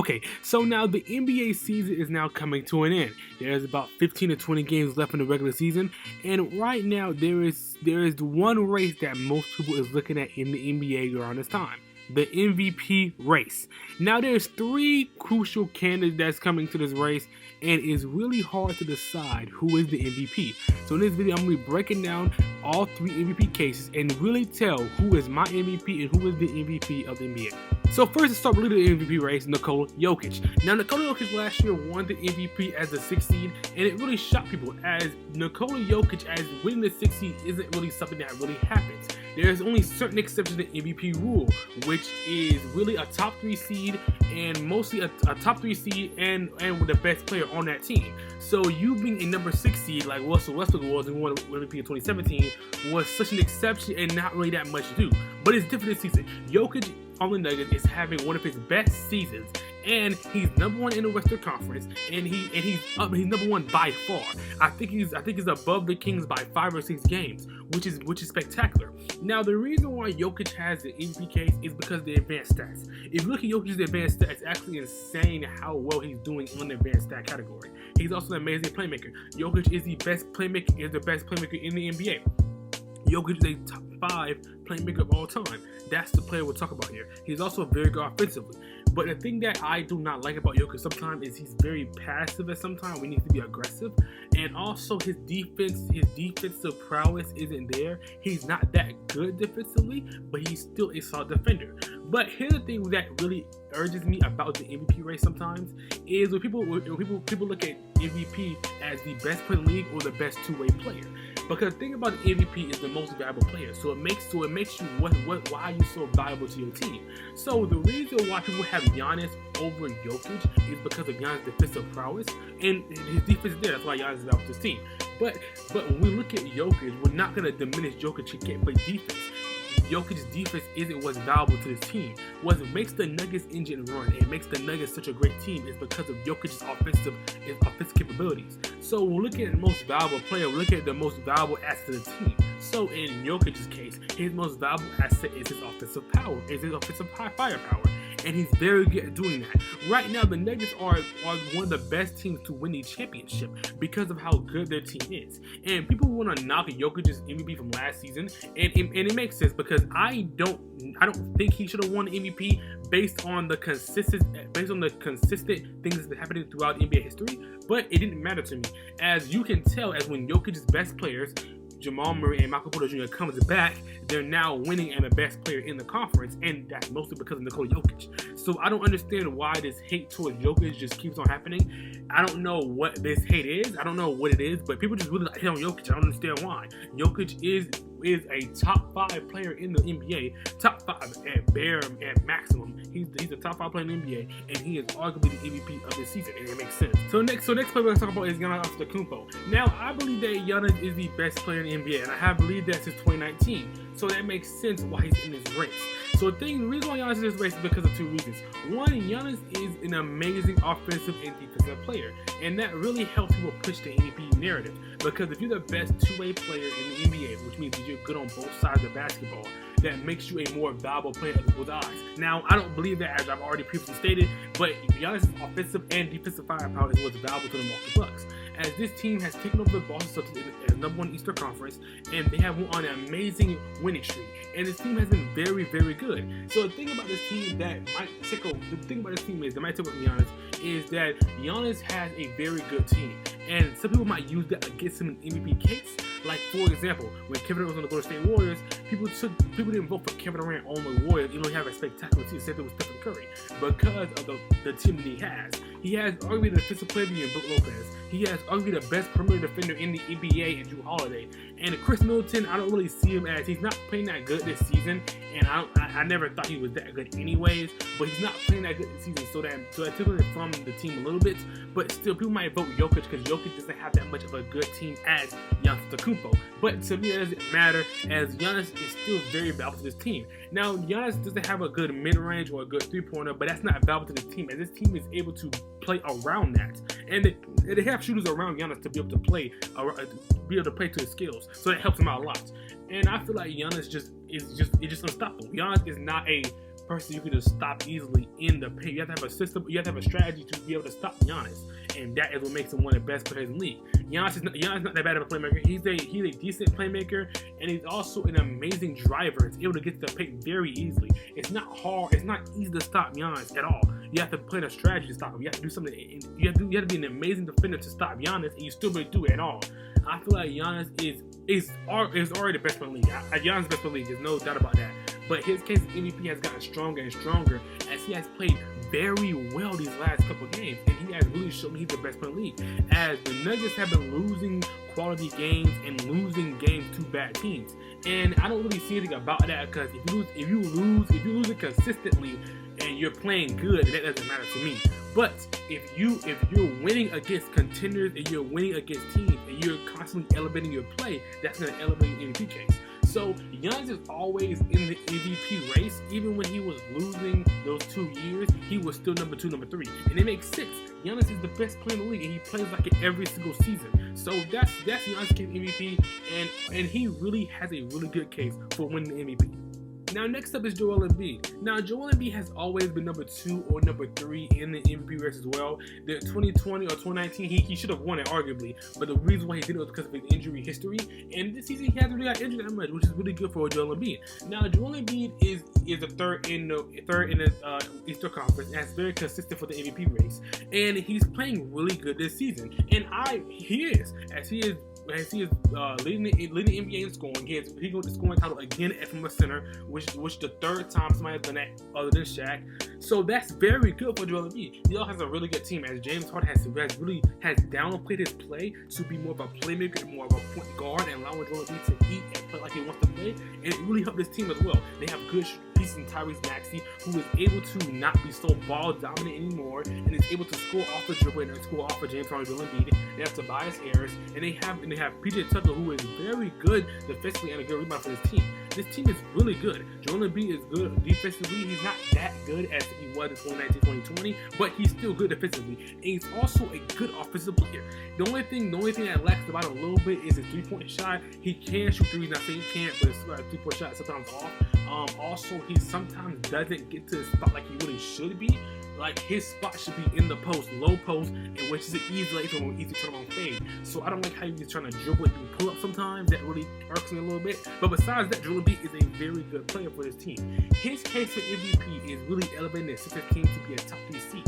Okay, so now the NBA season is now coming to an end. There's about 15 to 20 games left in the regular season, and right now there is one race that most people is looking at in the NBA around this time. The MVP race. Now there's three crucial candidates that's coming to this race, and it's really hard to decide who is the MVP. So in this video, I'm going to be breaking down all three MVP cases and really tell who is my MVP and who is the MVP of the NBA. So first, let's start with the MVP race, Nikola Jokic. Now, Nikola Jokic last year won the MVP as the 6th seed, and it really shocked people, as Nikola Jokic as winning the 6th seed isn't really something that really happens. There's only certain exceptions to the MVP rule, which is really a top 3 seed and mostly a top 3 seed and with the best player on that team. So you being a number 6 seed like Russell Westbrook was and won MVP in 2017 was such an exception and not really that much to do. But it's different this season. Jokic on the Nuggets is having one of his best seasons, and he's number 1 in the Western Conference, and he's number 1 by far. I think he's above the Kings by 5 or 6 games, which is spectacular. Now the reason why Jokic has the MVP case is because of the advanced stats. If you look at Jokic's advanced stats, it's actually insane how well he's doing in the advanced stat category. He's also an amazing playmaker. Jokic is the best playmaker in the NBA. Jokic is a top 5 playmaker of all time. That's the player we'll talk about here. He's also very good offensively. But the thing that I do not like about Jokic sometimes is he's very passive at sometimes. We need to be aggressive. And also his defensive prowess isn't there. He's not that good defensively, but he's still a solid defender. But here's the thing that really urges me about the MVP race sometimes is when people look at MVP as the best player in the league or the best two-way player. Because the thing about the MVP is the most valuable player. So it makes you why are you so valuable to your team? So the reason why people have Giannis over Jokic is because of Giannis' defensive prowess, and his defense is there. That's why Giannis is out with his team. But when we look at Jokic, we're not going to diminish Jokic. He can't play defense. Jokic's defense isn't what's valuable to this team. What makes the Nuggets engine run and makes the Nuggets such a great team is because of Jokic's offensive capabilities. So we're looking at the most valuable player, we're looking at the most valuable asset of the team. So in Jokic's case, his most valuable asset is his offensive power, is his offensive firepower. And he's very good at doing that. Right now, the Nuggets are one of the best teams to win the championship because of how good their team is. And people want to knock Jokic's MVP from last season, and it makes sense because I don't think he should have won the MVP based on the consistent things that happening throughout NBA history. But it didn't matter to me, as you can tell, as when Jokic's best players, Jamal Murray and Michael Porter Jr. comes back, they're now winning and the best player in the conference, and that's mostly because of Nikola Jokic. So I don't understand why this hate towards Jokic just keeps on happening. I don't know what this hate is. I don't know what it is, but people just really hate on Jokic. I don't understand why. Jokic is a top 5 player in the NBA, top 5 at maximum. He's a top 5 player in the NBA, and he is arguably the MVP of the season, and it makes sense. So next player we're going to talk about is Giannis Antetokounmpo. Now, I believe that Giannis is the best player in the NBA, and I have believed that since 2019. So that makes sense why he's in this race. So the reason why Giannis is in this race is because of 2 reasons. One, Giannis is an amazing offensive and defensive player, and that really helps people push the MVP narrative. Because if you're the best two-way player in the NBA, which means that you're good on both sides of basketball, that makes you a more valuable player in people's eyes. Now, I don't believe that, as I've already previously stated, but Giannis' offensive and defensive firepower is what's valuable to the Milwaukee Bucks. As this team has taken over the Boston Celtics as number 1 Eastern Conference, and they have won an amazing winning streak. And this team has been very, very good. So the thing about this team that might tickle from Giannis is that Giannis has a very good team. And some people might use that against him in MVP case. Like, for example, when Kevin Durant was on the Golden State Warriors, people didn't vote for Kevin Durant on the Warriors, even though he had a spectacular team, except it was Stephen Curry, because of the team that he has. He has arguably the defensive player in Brook Lopez. He has arguably the best perimeter defender in the NBA in Jrue Holiday. And Chris Middleton, I don't really see him as, he's not playing that good this season, and I never thought he was that good anyways, but he's not playing that good this season, so I took it from the team a little bit, but still people might vote Jokic because Jokic doesn't have that much of a good team as Giannis Antetokounmpo. But to me, it doesn't matter, as Giannis is still very valuable to this team. Now, Giannis doesn't have a good mid-range or a good three-pointer, but that's not valuable to this team, as this team is able to play around that. And they have shooters around Giannis to be able to play to his skills, so that helps him out a lot. And I feel like Giannis is just unstoppable. Giannis is not a person you can just stop easily in the paint. You have to have a system, you have to have a strategy to be able to stop Giannis, and that is what makes him one of the best players in the league. Giannis is not that bad of a playmaker. He's a decent playmaker, and he's also an amazing driver. He's able to get to the paint very easily. It's not hard. It's not easy to stop Giannis at all. You have to plan a strategy to stop him. You have to do something. You have to be an amazing defender to stop Giannis, and you still really do it at all. I feel like Giannis is already the best player in the league. Giannis is the best player in the league. There's no doubt about that. But his case MVP has gotten stronger and stronger as he has played very well these last couple of games, and he has really shown me he's the best player in the league. As the Nuggets have been losing quality games and losing games to bad teams, and I don't really see anything about that, because if you lose it consistently and you're playing good, that doesn't matter to me. But if you're winning against contenders and you're winning against teams and you're constantly elevating your play, that's going to elevate your MVP case. So Giannis is always in the MVP race. Even when he was losing those 2 years, he was still number 2, number 3, and it makes sense. Giannis is the best player in the league, and he plays like it every single season. So that's Giannis' case MVP, and he really has a really good case for winning the MVP. Now, next up is Joel Embiid. Now, Joel Embiid has always been number 2 or number 3 in the MVP race as well. The 2020 or 2019, he should have won it, arguably. But the reason why he didn't was because of his injury history. And this season, he hasn't really got injured that much, which is really good for Joel Embiid. Now, Joel Embiid is the third in the Eastern Conference, and that's very consistent for the MVP race. And he's playing really good this season. And he is leading the NBA in scoring. He got the scoring title again from a center, which the third time somebody has done that other than Shaq. So that's very good for Joel Embiid. He also has a really good team, as James Harden has downplayed his play to be more of a playmaker and more of a point guard, and allowing Joel Embiid to eat and play like he wants to play. And it really helped this team as well. They have good pieces in Tyrese Maxey, who is able to not be so ball dominant anymore, and is able to score off the dribble and score off of James Harden, Joel Embiid. They have Tobias Harris, and they have PJ Tucker, who is very good defensively and a good rebound for this team. This team is really good. Joel Embiid is good defensively. He's not that good as he was in 2019-2020, but he's still good defensively. And he's also a good offensive player. The only thing that lacks about him a little bit is his three-point shot. He can shoot threes. Not saying he can't, but his three-point shot is sometimes off. Also, he sometimes doesn't get to the spot like he really should be. Like, his spot should be in the post, low post, and which is an easy turnaround fade. So I don't like how he's trying to dribble and do pull up sometimes. That really irks me a little bit. But besides that, Joel Embiid is a very good player for his team. His case for MVP is really elevating the Sixers team to be a top 3 seed.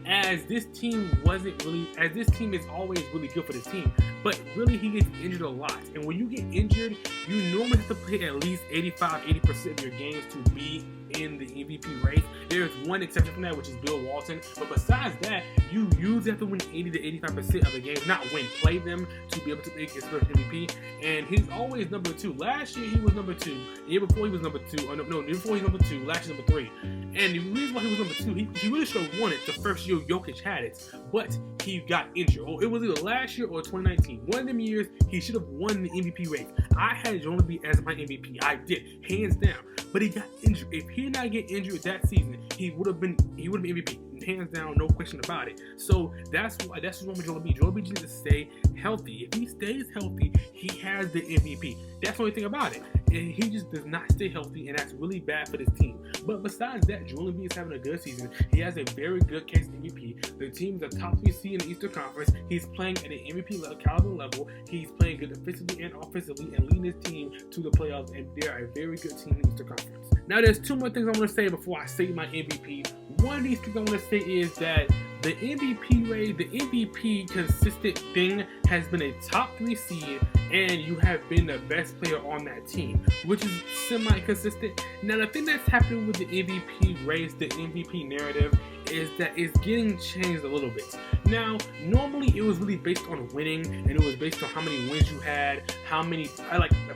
As this team is always really good for this team, but really he gets injured a lot. And when you get injured, you normally have to play at least 80% of your games to be in the MVP race. There's one exception from that, which is Bill Walton. But besides that, you usually have to win 80 to 85% of the games, not win, play them to be able to make his first MVP. And he's always number 2. Last year he was number 2. The year before he was number 2. Before he was number 2. Last year number 3. And the reason why he was number 2, he really should have won it the first year Jokic had it, but he got injured. It was either last year or 2019. One of them years he should have won the MVP race. I had Joel Embiid as my MVP. I did, hands down. But he got injured. If he did not get injured that season, he would have been MVP. Hands down, no question about it. So that's what's wrong with Joel Embiid. Joel Embiid needs to stay healthy. If he stays healthy, he has the MVP. That's the only thing about it. And he just does not stay healthy, and that's really bad for this team. But besides that, Joel Embiid is having a good season. He has a very good case MVP. The team is a top 3 seed in the Eastern Conference. He's playing at an MVP caliber level. He's playing good defensively and offensively, and leading his team to the playoffs. And they are a very good team in the Eastern Conference. Now, there's 2 more things I want to say before I say my MVP. One of these things I want to say is that the MVP rate, the MVP consistent thing has been a top 3 seed, and you have been the best player on that team, which is semi-consistent. Now, the thing that's happening with the MVP race, the MVP narrative, is that it's getting changed a little bit. Now, normally it was really based on winning, and it was based on how many wins you had,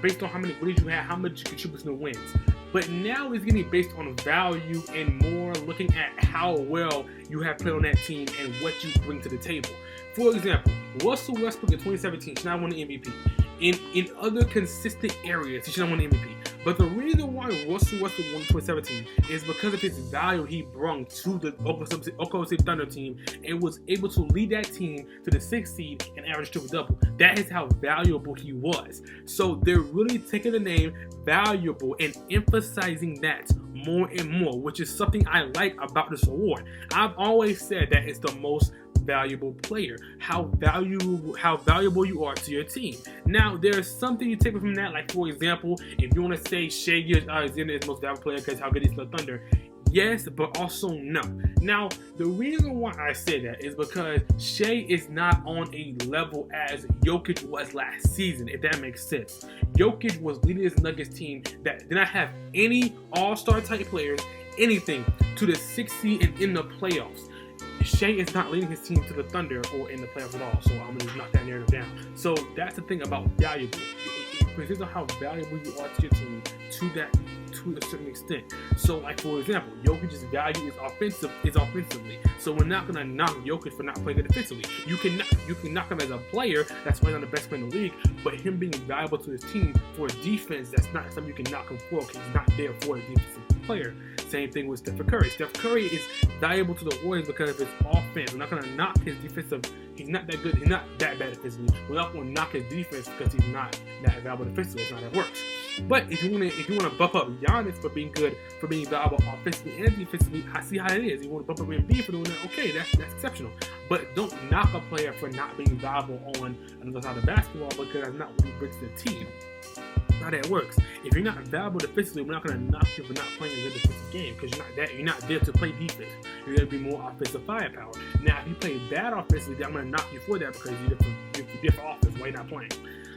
based on how many wins you had, how much you contribute to the wins. But now it's getting based on value and more looking at how well you have played on that team and what you bring to the table. For example, Russell Westbrook in 2017 should not win the MVP. In other consistent areas, he should not win the MVP. But the reason why Russell Westbrook won 2017 is because of his value he brought to the Oklahoma City Thunder team and was able to lead that team to the 6th seed and average triple-double. That is how valuable he was. So they're really taking the name valuable and emphasizing that more and more, which is something I like about this award. I've always said that it's the most valuable player, how valuable you are to your team. Now, there's something you take from that, like for example, if you want to say Shai Alexander is the most valuable player because how good he's the Thunder. Yes, but also no. Now, the reason why I say that is because Shai is not on a level as Jokic was last season, if that makes sense. Jokic was leading this Nuggets team that did not have any all-star type players, anything, to the 6th seed and in the playoffs. Shai is not leading his team to the Thunder or in the playoffs at all, so I'm going to knock that narrative down. So that's the thing about valuable. It presents on how valuable you are to your team to a certain extent. So, like for example, Jokic's value is offensively. So we're not gonna knock Jokic for not playing good defensively. You can knock him as a player. That's why he's not the best player in the league. But him being valuable to his team for defense, that's not something you can knock him for because he's not there for a defensive player. Same thing with Steph Curry. Steph Curry is valuable to the Warriors because of his offense. We're not gonna knock his defensive. He's not that good. He's not that bad defensively. We're not gonna knock his defense because he's not that valuable defensively. That's not how it works. But if you wanna bump up Giannis for being good, for being valuable offensively and defensively, I see how it is. You want to bump up Embiid for doing that? Okay, that's exceptional. But don't knock a player for not being valuable on another side of basketball because that's not what he brings to the team. That's not how that works. If you're not valuable defensively, we're not gonna knock you for not playing a good defensive game because you're not there to play defense. You're gonna be more offensive firepower. Now, if you play bad offensively, then I'm gonna knock you for that because you're different offense. Why you're not playing?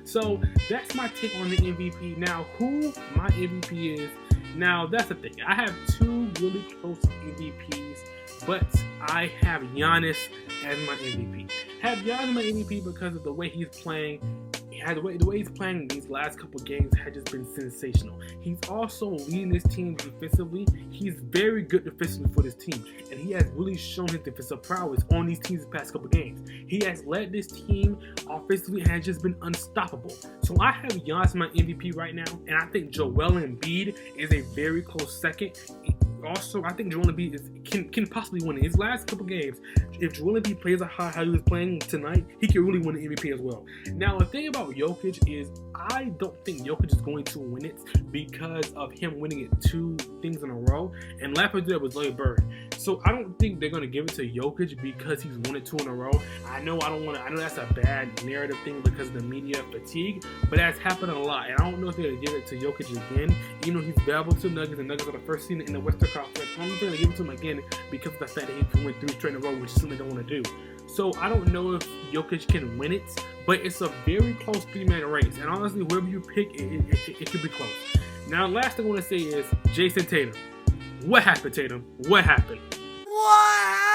So that's my take on the MVP. Now, who my MVP is? Now, that's the thing. I have two really close MVPs, but I have Giannis as my MVP. I have Giannis as my MVP because of the way he's playing. The way he's playing these last couple games has just been sensational. He's also leading this team defensively. He's very good defensively for this team, and he has really shown his defensive prowess on these teams the past couple games. He has led this team offensively and has just been unstoppable. So I have Giannis my MVP right now, and I think Joel Embiid is a very close second. Also, I think Joel Embiid can possibly win in his last couple games. If Joel Embiid plays how he was playing tonight, he can really win the MVP as well. Now, the thing about Jokic is I don't think Jokic is going to win it because of him winning it 2 things in a row. And last year was Larry Bird. So I don't think they're going to give it to Jokic because he's won it 2 in a row. I know that's a bad narrative thing because of the media fatigue, but that's happened a lot. And I don't know if they're going to give it to Jokic again, even though he's valuable to Nuggets, and Nuggets are the first seed in the Western Conference. I don't know if they're going to give it to him again because of the fact that he can win 3 straight in a row, which is something they don't want to do. So I don't know if Jokic can win it, but it's a very close 3-man race. And honestly, whoever you pick, it could be close. Now, last thing I want to say is Jason Tatum. What happened, Tatum? What happened? What?